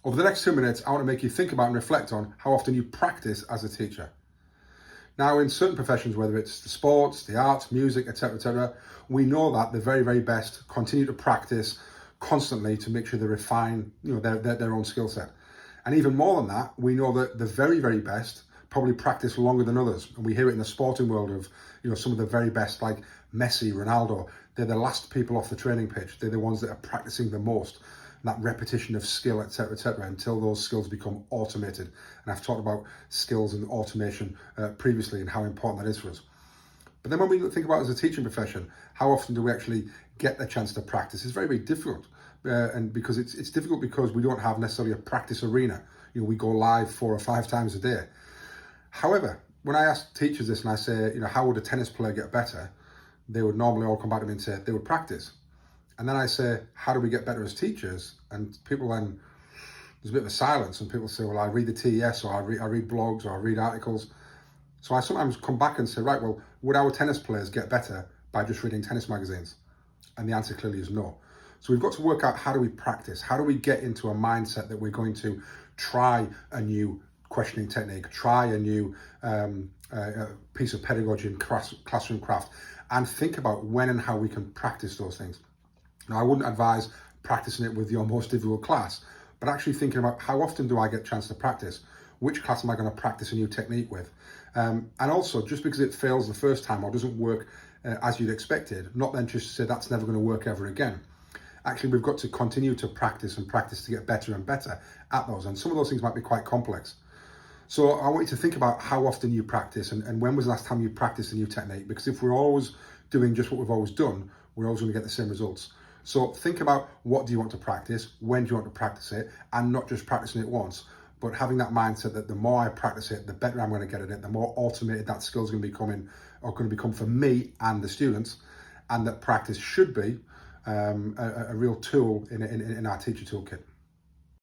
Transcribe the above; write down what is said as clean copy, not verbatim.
Over the next 2 minutes, I want to make you think about and reflect on how often you practice as a teacher. Now, in certain professions, whether it's the sports, the arts, music, etc., we know that the very, very best continue to practice constantly to make sure they refine, their own skill set. And even more than that, we know that the very, very best probably practice longer than others. And we hear it in the sporting world of, some of the very best, like Messi, Ronaldo. They're the last people off the training pitch. They're the ones that are practicing the most. And that repetition of skill, etc., until those skills become automated. And I've talked about skills and automation previously and how important that is for us. But then when we think about it as a teaching profession, how often do we actually get the chance to practice? It's very, very difficult. And because it's difficult because we don't have necessarily a practice arena. We go live 4 or 5 times a day. However, when I ask teachers this and I say, how would a tennis player get better? They would normally all come back to me and say they would practice. And then I say, how do we get better as teachers? And people then, there's a bit of a silence and people say, well, I read the TES or I read blogs or I read articles. So I sometimes come back and say, right, well, would our tennis players get better by just reading tennis magazines? And the answer clearly is no. So we've got to work out, how do we practice? How do we get into a mindset that we're going to try a new questioning technique, try a new piece of pedagogy and classroom craft, and think about when and how we can practice those things. Now, I wouldn't advise practicing it with your most difficult class, but actually thinking about how often do I get a chance to practice? Which class am I going to practice a new technique with? And also, just because it fails the first time or doesn't work as you'd expected, not then just to say that's never going to work ever again. Actually, we've got to continue to practice and practice to get better and better at those. And some of those things might be quite complex. So I want you to think about how often you practice and when was the last time you practiced a new technique? Because if we're always doing just what we've always done, we're always going to get the same results. So think about, what do you want to practice? When do you want to practice it? And not just practicing it once, but having that mindset that the more I practice it, the better I'm going to get at it, the more automated that skill is going to become for me and the students, and that practice should be a real tool in our teacher toolkit.